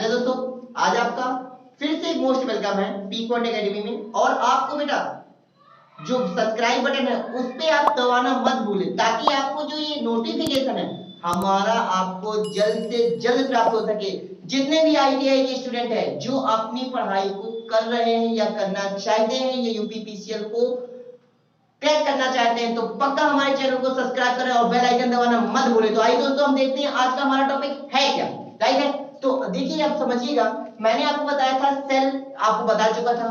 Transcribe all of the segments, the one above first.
Hello दोस्तों, आज आपका फिर से मोस्ट वेलकम है पी पॉइंट एकेडमी में। और आपको बेटा जो सब्सक्राइब बटन है उस पे आप दबाना मत भूलें, ताकि आपको जो ये नोटिफिकेशन है हमारा आपको जल्द से जल्द प्राप्त हो सके। जितने भी आईटीआई के स्टूडेंट हैं जो अपनी पढ़ाई को कर रहे हैं या करना चाहते हैं या यूपीपीसीएल को क्रैक करना चाहते हैं, तो पक्का हमारे चैनल को सब्सक्राइब करें और बेल आइकन दबाना मत भूलें। तो आइए दोस्तों, हम देखते हैं आज का हमारा टॉपिक है क्या। राइट है, तो देखिए आप समझिएगा, मैंने आपको बताया था सेल, आपको बता चुका था,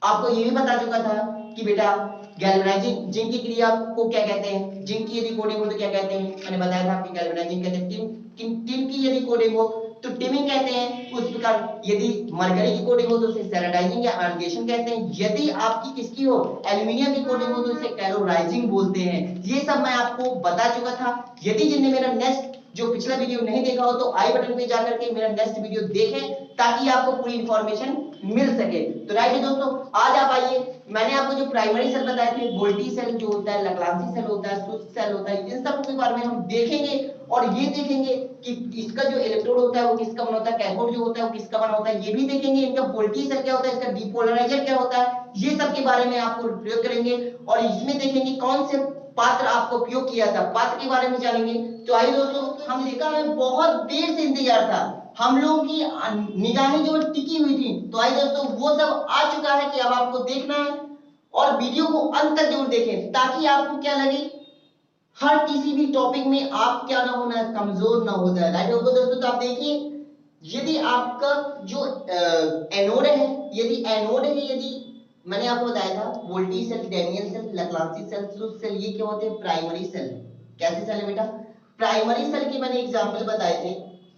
आपको ये भी बता चुका था कि बेटा गैल्वेनाइजिंग जिंक की क्रिया को क्या कहते हैं, जिंक की यदि कोडिंग हो तो क्या कहते हैं। मैंने बताया था कि गैल्वेनाइजिंग कहते हैं, टिन की यदि कोडिंग हो तो टिमिंग कहते हैं। उस प्रकार यदि मरकरी की कोडिंग हो तो उसे सैनिटाइजिंग या आर्गेशन कहते हैं। यदि आपकी किसकी हो, एल्युमिनियम की कोडिंग हो तो उसे कैलोराइजिंग बोलते हैं। ये सब मैं आपको बता चुका था। यदि जिनने मेरा नेक्स्ट जो पिछला वीडियो नहीं देखा हो तो आई बटन पे जाकर के मेरा नेक्स्ट वीडियो देखें, ताकि आपको पूरी इंफॉर्मेशन मिल सके। तो राइट है दोस्तों, आज आप आइए, मैंने आपको जो प्राइमरी सेल बताए थे, वोल्टी सेल जो होता है, लैग्रांजी सेल होता है, शुष्क सेल होता है, इन सब के बारे में हम देखेंगे। और ये देखेंगे कि इसका जो इलेक्ट्रोड होता है वो किसका बना होता है, कैथोड जो होता है वो किसका बना होता है, ये भी देखेंगे। इनका वोल्टी सेल क्या होता है, इसका डिपोलराइजर क्या होता है, ये सब के बारे में आपको प्रयोग करेंगे। और इसमें देखेंगे कौन से पात्र आपको उपयोग किया था, पात्र के बारे में जानेंगे। तो आइए दोस्तों, हम देखा हमें बहुत देर से इंतजार था, हम लोगों की निगाहें जो टिकी हुई थी। तो आइए दोस्तों, वो सब आ चुका है कि अब आपको देखना है और वीडियो को अंत तक जरूर देखें, ताकि आपको क्या लगे, हर किसी भी टॉपिक में आप क्या ना होना है, कमजोर ना हो जाए। राइट होगा दोस्तों, तो आप देखिए, यदि आपका जो एनोड है, यदि एनोड है, यदि मैंने आपको बताया था voltaic cell, Daniell cell, Leclanche cell, शुष्क सेल, ये क्या होते हैं, प्राइमरी सेल। कैसे सेल है बेटा, प्राइमरी सेल की मैंने एग्जांपल बताए थे।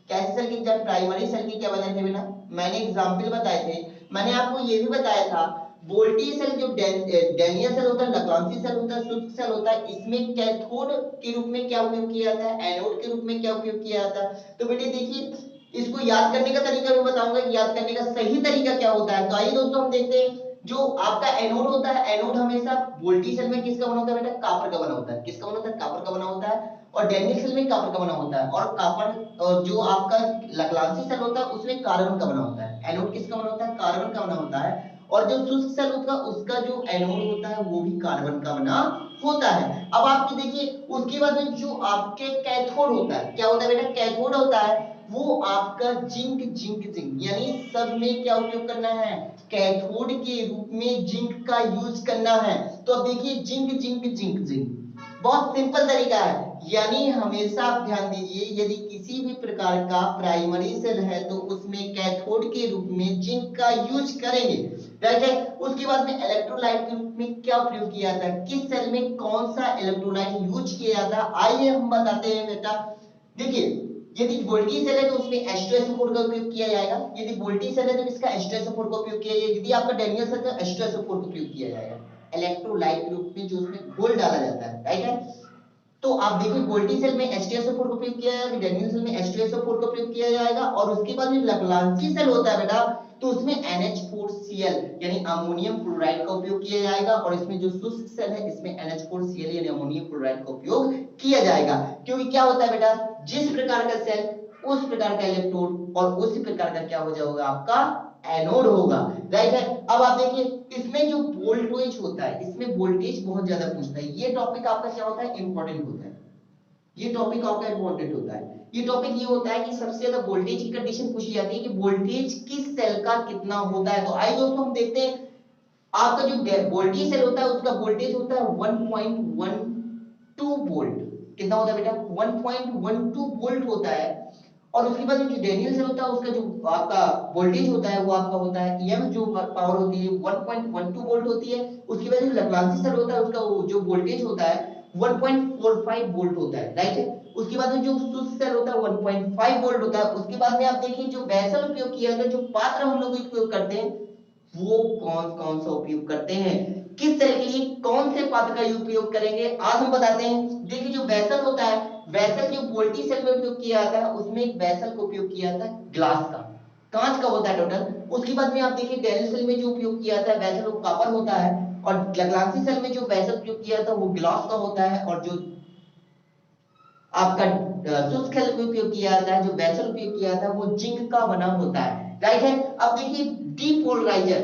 कैसे सेल की, जब प्राइमरी सेल की क्या बताए थे बेटा, मैंने एग्जांपल बताए थे। मैंने आपको ये भी बताया था वोल्टी सेल जो डैनियल सेल होता है, लैग्रांजी सेल होता है, शुष्क सेल होता है, इसमें कैथोड के रूप में क्या उपयोग किया जाता है, एनोड के रूप में क्या उपयोग किया जाता है। तो बेटे देखिए, इसको याद करने का तरीका भी बताऊंगा कि याद करने का सही तरीका क्या होता है। तो आइए दोस्तों, हम देखते हैं जो आपका एनोड होता है, एनोड हमेशा वोल्टी सेल में किसका बना होता है बेटा, कॉपर का बना होता है। किसका बना होता है, कॉपर का बना होता है। और डैनियल सेल में कॉपर का बना होता है। और कॉपर जो आपका लैग्रांजी सेल होता है उसमें कार्बन का बना होता है। एनोड किसका बना होता है, कार्बन का बना होता है। और जो शुष्क सेल होता है उसका जो एनोड होता है वो भी कार्बन का बना होता है। अब आप देखिए, उसके बाद में जो आपके कैथोड होता है, क्या होता है बेटा, कैथोड होता है वो आपका जिंक, जिंक, जिंक, यानी सब में क्या उपयोग करना है, कैथोड के रूप में जिंक का यूज करना है। तो अब देखिए, जिंक, जिंक, जिंक, जिंक, बहुत सिंपल तरीका है। यानी हमेशा आप ध्यान दीजिए, यदि किसी भी प्रकार का प्राइमरी सेल है तो उसमें कैथोड के रूप में जिंक का यूज करेंगे। राइट है, उसके बाद में इलेक्ट्रोलाइट के रूप में क्या प्रयोग किया जाता है, किस सेल में कौन सा इलेक्ट्रोलाइट यूज किया जाता है, आइए हम बताते हैं बेटा। देखिए, यदि वोल्टी सेल है तो उसमें H2SO4 का उपयोग किया जाएगा। यदि वोल्टी सेल है तो इसका H2SO4 का उपयोग किया जाएगा। यदि आपका डैनियल सेल है तो H2SO4 का उपयोग किया जाएगा इलेक्ट्रोलाइट के रूप में, जो उसमें घोल डाला जाता है। राइट है, तो आप देखिए, वोल्टी सेल में H2SO4 का उपयोग किया जाएगा, डैनियल सेल में H2SO4 का उपयोग किया जाएगा। और उसके बाद में लैग्रांजी सेल होता है बेटा, तो उसमें NH4Cl यानी अमोनियम क्लोराइड का उपयोग किया जाएगा। और इसमें जो शुष्क सेल है इसमें NH4Cl यानी अमोनियम क्लोराइड का उपयोग किया जाएगा। क्योंकि क्या होता है बेटा, जिस प्रकार का सेल उस प्रकार का इलेक्ट्रोड और उसी प्रकार का क्या हो जाएगा आपका एनोड होगा। राइट है, अब आप देखिए, इसमें जो वोल्टेज होता है, इसमें वोल्टेज बहुत ज्यादा पूछता है। ये टॉपिक आपका क्या होता है, इंपॉर्टेंट होता है। ये टॉपिक आपका इंपॉर्टेंट होता है। ये टॉपिक ये होता है कि सबसे ज्यादा वोल्टेज की कंडीशन पूछी जाती है कि वोल्टेज किस सेल का कितना होता है। तो आइए दोस्तों, हम देखते हैं, आपका जो वोल्टेज सेल होता है उसका वोल्टेज होता है 1.12 वोल्ट। कितना होता है बेटा, 1.12 वोल्ट होता है। और उसके बाद जो डैनियल सेल होता है उसका जो आपका वोल्टेज होता है वो आपका होता है एम, जो पावर होती है 1.12 वोल्ट होती है। उसके बाद जो लैग्रांजी सेल होता है उसका जो वोल्टेज होता है 1.45 वोल्ट होता है। राइट है, उसके बाद में जो शुष्क सेल होता है 1.5 वोल्ट होता है। उसके बाद में आप देखिए, जो वेसल उपयोग किया जाता है, जो पात्र हम लोग उपयोग करते हैं, वो कौन कौन सा उपयोग करते हैं, किस तरह के लिए कौन से पात्र का उपयोग करेंगे, आज हम बताते हैं। देखिए, जो वेसल होता है, वेसल जो वोल्टी सेल में उपयोग किया जाता है उसमें एक वेसल का उपयोग किया जाता है ग्लास का, कांच का होता है टोटल। उसके बाद में आप देखिए, डैनियल सेल में जो उपयोग किया जाता है वेसल वो कॉपर होता है। और लैग्रांजी सेल में जो वेसल उपयोग किया जाता है वो ग्लास का होता है। और जो आपका शुष्क जल में उपयोग किया जाता है, जो वेसल उपयोग किया जाता है वो जिंक का बना होता है, राइट है। अब देखिए डीपोलराइजर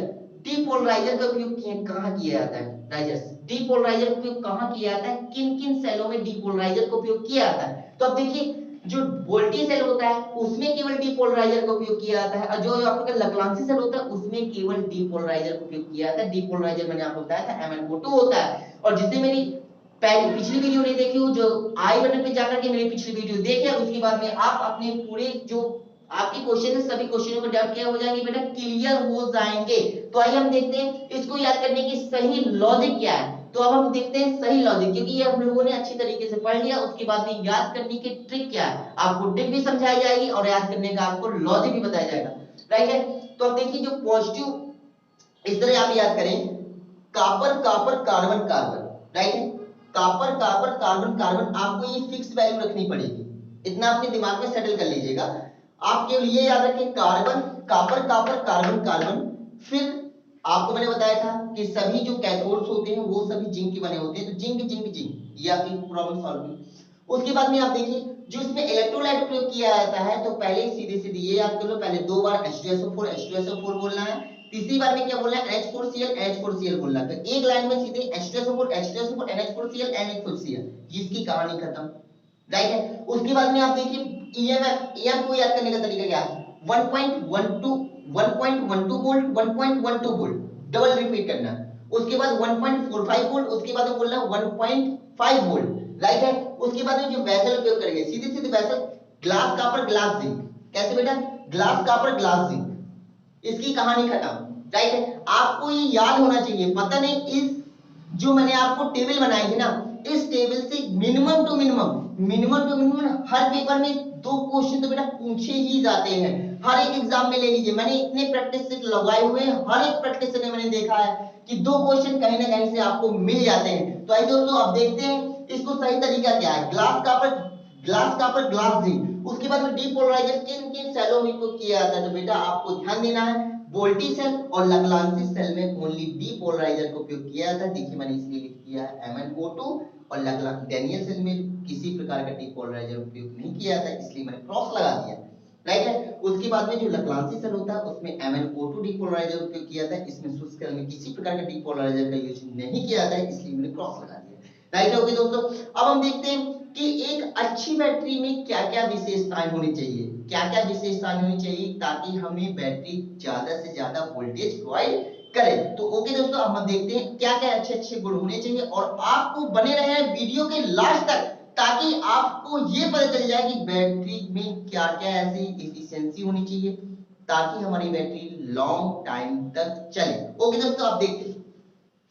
का उपयोग कहाँ किया जाता है, राइजर्स डीपोलराइजर का उपयोग कहाँ किया जाता है, किन किन सेलों में डीपोलराइजर का उपयोग किया जाता है। तो अब देखिए जो वोल्टी सेल होता है उसमें केवल डीपोलराइजर का उपयोग किया जाता है, और जो आपका लग्रांसी सेल होता है उसमें केवल डीपोलराइजर का उपयोग किया जाता है। डीपोलराइजर मैंने आपको बताया था MnO2 होता है। और जिसने मेरी पहली पिछली वीडियो नहीं देखी हो, जो आई बटन पे जाकर के मेरी पिछली वीडियो देखे, और उसके बाद में आप अपने पूरे जो आपके क्वेश्चन है सभी क्वेश्चनों को डाउट क्या हो जाएंगे बेटा, क्लियर हो जाएंगे। तो आइए हम देखते हैं इसको याद करने की सही लॉजिक क्या है। तो अब हम देखते हैं सही लॉजिक, क्योंकि ये हम लोगों ने अच्छी तरीके से पढ़ लिया। उसके बाद में याद करने की ट्रिक क्या है, आपको ट्रिक भी समझाई जाएगी और याद करने का आपको लॉजिक भी बताया जाएगा, राइट है। तो अब देखिए जो पॉजिटिव इस तरह आप याद करें, copper copper carbon carbon, right है। कॉपर कॉपर कार्बन कार्बन आपको ये फिक्स वैल्यू रखनी पड़ेगी, इतना अपने दिमाग में सेटल कर लीजिएगा। आप केवल ये याद रखें carbon copper copper carbon carbon. फिर आपको मैंने बताया था कि सभी जो कैथोड्स होते हैं वो सभी जिंक के बने होते हैं, तो जिंक जिंक जिंक, ये आपकी प्रॉब्लम सॉल्व हुई। उसके बाद में आप देखिए जो इसमें इलेक्ट्रोलाइट प्रयोग किया जाता है, तो पहले सीधे सीधे ये याद कर लो, पहले दो बार H2SO4 H2SO4 बोलना है, तीसरी बार में क्या बोलना है NH4Cl NH4Cl बोलना है। तो एक लाइन में सीधे H2SO4 H2SO4 NH4Cl NH4Cl, जिसकी कहानी खत्म, राइट है। उसके बाद में आप देखिए EMF को याद करने का तरीका क्या है, 1.12 वोल्ट 1.12 वोल्ट डबल रिपीट करना है। उसके बाद 1.45 वोल्ट, उसके बाद बोलना 1.5 वोल्ट, राइट है। उसके बाद जो वेसल उपयोग करेंगे सीधे सीधे vessel, glass copper glass zinc, कैसे बेटा, ग्लास कॉपर ग्लास जिंक, इसकी कहानी खत्म, राइट है। आपको ये याद होना चाहिए, पता नहीं इस जो मैंने आपको टेबल बनाई थी ना, इस टेबल से मिनिमम टू मिनिमम हर पेपर में 2 क्वेश्चन तो बेटा पूछे ही जाते हैं, हर एक एग्जाम में ले लीजिए। मैंने इतने प्रैक्टिस सेट लगाए हुए हैं, हर एक प्रैक्टिस सेट में मैंने देखा है कि 2 क्वेश्चन कहीं ना कहीं से आपको मिल जाते हैं। तो आइए दोस्तों अब देखते हैं इसको सही तरीका क्या है, ग्लास कॉपर ग्लास जिंक। उसके बाद में डीपोलराइजर किन किन सेलों में उपयोग किया जाता है, तो बेटा आपको ध्यान देना है वोल्टी सेल और लग्रांसी सेल में ओनली डीपोलराइजर का उपयोग किया जाता है। देखिए मैंने इसलिए लिख दिया है MnO2, और डैनियल सेल में किसी प्रकार का डीपोलराइजर उपयोग नहीं किया जाता, इसलिए मैंने क्रॉस लगा दिया, राइट है। उसके बाद में जो लग्रांसी सेल होता है उसमें MnO2 डीपोलराइजर उपयोग किया जाता है, इसमें शुष्क सेल में किसी प्रकार का डीपोलराइजर का यूज नहीं किया जाता है, इसलिए मैंने क्रॉस लगा दिया, राइट है। ओके दोस्तों, अब हम देखते हैं कि एक अच्छी बैटरी में क्या-क्या विशेषताएं होनी चाहिए, क्या-क्या विशेषताएं होनी चाहिए ताकि हमें बैटरी ज्यादा से ज्यादा वोल्टेज प्रोवाइड करे। तो ओके दोस्तों, अब हम देखते हैं क्या-क्या अच्छे-अच्छे गुण होने चाहिए, और आपको बने रहे वीडियो के लास्ट तक ताकि आपको ये पता चल जाए कि बैटरी में क्या-क्या ऐसी एफिशिएंसी होनी चाहिए ताकि हमारी बैटरी लॉन्ग टाइम तक चले। ओके दोस्तों, आप देखते हैं।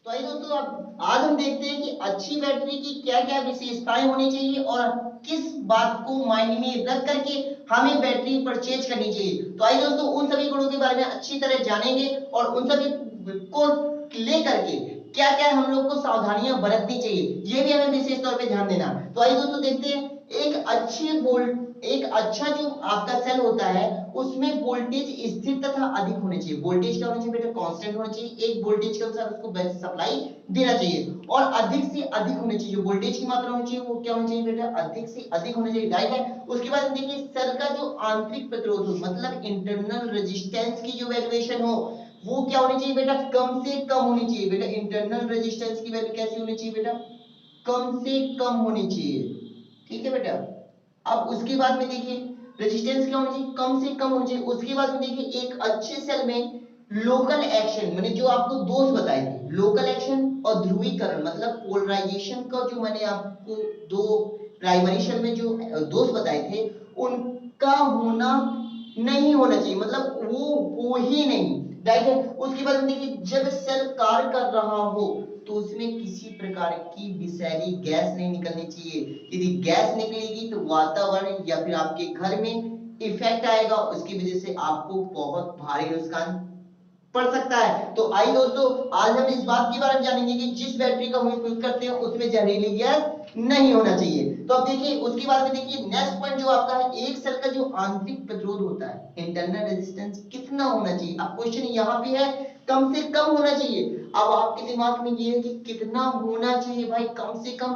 तो आइए दोस्तों, अब आज हम देखते हैं कि अच्छी बैटरी की क्या-क्या विशेषताएं होनी चाहिए और किस बात को माइंड में रख करके हमें बैटरी परचेज करनी चाहिए। तो आइए दोस्तों, उन सभी गुणों के बारे में अच्छी तरह जानेंगे और उन सभी को लेकर के क्या-क्या हम लोग को सावधानियां बरतनी चाहिए, ये भी हमें विशेष तौर पे ध्यान देना। तो आइए दोस्तों देखते हैं, एक अच्छा जो आपका सेल होता है उसमें वोल्टेज स्थिर तथा अधिक होने चाहिए। वोल्टेज क्या होना चाहिए बेटा, कांस्टेंट होना चाहिए, एक वोल्टेज के अनुसार उसको बैटरी सप्लाई देना चाहिए, और अधिक से अधिक होने चाहिए, वोल्टेज की मात्रा होनी चाहिए वो क्या होनी चाहिए बेटा, अधिक से अधिक होनी चाहिए, राइट है। उसके बाद देखिए सेल का जो आंतरिक प्रतिरोध हो, मतलब इंटरनल रेजिस्टेंस की जो वैल्यूएशन हो वो क्या होनी चाहिए बेटा, कम से कम होनी चाहिए बेटा। इंटरनल रेजिस्टेंस की वैल्यू कैसी होनी चाहिए बेटा, कम से कम होनी चाहिए, ठीक है बेटा। अब उसके बाद में देखिए रेजिस्टेंस क्या होनी चाहिए, कम से कम होनी चाहिए। उसके बाद में देखिए एक अच्छे सेल में लोकल एक्शन, मैंने जो आपको दोष बताए थे, लोकल एक्शन और ध्रुवीकरण मतलब पोलराइजेशन का जो मैंने आपको दो प्राइमरी सेल में जो दोष बताए थे उनका होना नहीं होना चाहिए, मतलब वो हो ही नहीं, राइट है। उसके बाद देखिए जब सेल कार्य कर रहा हो तो उसमें किसी प्रकार की विषैली गैस नहीं निकलनी चाहिए। यदि गैस निकलेगी तो वातावरण या फिर आपके घर में इफेक्ट आएगा, उसकी वजह से आपको बहुत भारी नुकसान पड़ सकता है। तो आइए दोस्तों, आज हम इस बात के बारे में जानेंगे कि जिस बैटरी का हम उपयोग करते हैं उसमें जहरीली गैस नहीं होना चाहिए। तो अब देखिए उसके बाद में देखिए नेक्स्ट पॉइंट जो आपका है, एक सेल का जो आंतरिक प्रतिरोध होता है इंटरनल रेजिस्टेंस कितना होना चाहिए। अब क्वेश्चन यहाँ पे है कम से कम होना चाहिए। अब आपके दिमाग में ये है कि कितना होना चाहिए भाई, कम से कम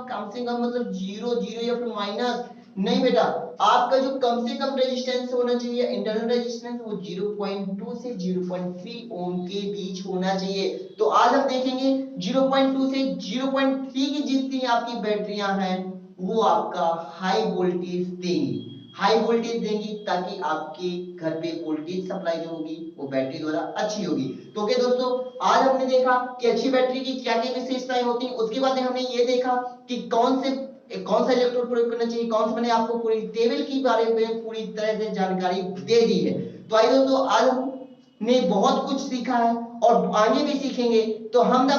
मतलब 0 0 या फिर माइनस नहीं बेटा, आपका जो कम से कम रेजिस्टेंस होना चाहिए इंटरनल रेजिस्टेंस वो 0.2 से 0.3 ओम के बीच होना चाहिए। तो आज हम देखेंगे 0.2 से 0.3 की जितनी आपकी बैटरियां हैं वो आपका हाई वोल्टेज देंगी, हाई वोल्टेज देंगी ताकि आपके घर पे वोल्टेज सप्लाई जो होगी वो बैटरी द्वारा अच्छी होगी। तो ओके दोस्तों, आज हमने देखा कि अच्छी बैटरी की क्या क्या विशेषताएं होती हैं। उसके बाद हमने ये देखा कि कौन सा इलेक्ट्रोड प्रयोग करना चाहिए, कौन सा, मैंने आपको पूरी टेबल के बारे में पूरी तरह से जानकारी दे दी है। तो आइए दोस्तों, आज हमने बहुत कुछ सीखा है और आगे भी सीखेंगे। तो हम ना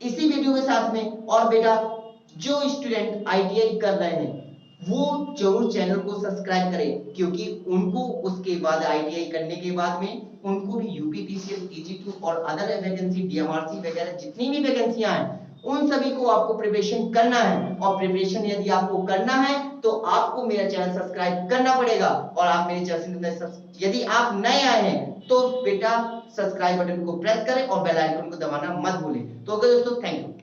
इसी वीडियो के साथ में, और बेटा जो स्टूडेंट आईटीआई कर रहे हैं वो जरूर चैनल को सब्सक्राइब करें, क्योंकि उनको उसके बाद आईटीआई करने के बाद में उनको भी यूपीपीसीएल, ईजी2 और अदर वैकेंसी, डीएमआरसी वगैरह जितनी भी वैकेंसियां हैं उन सभी को आपको प्रिपरेशन करना है। और प्रिपरेशन यदि आपको करना है तो आपको मेरा चैनल सब्सक्राइब करना पड़ेगा। और आप मेरे चैनल, यदि आप नए आए हैं तो बेटा सब्सक्राइब बटन को प्रेस करें और बेल आइकन को दबाना मत भूलें। तो दोस्तों, थैंक यू।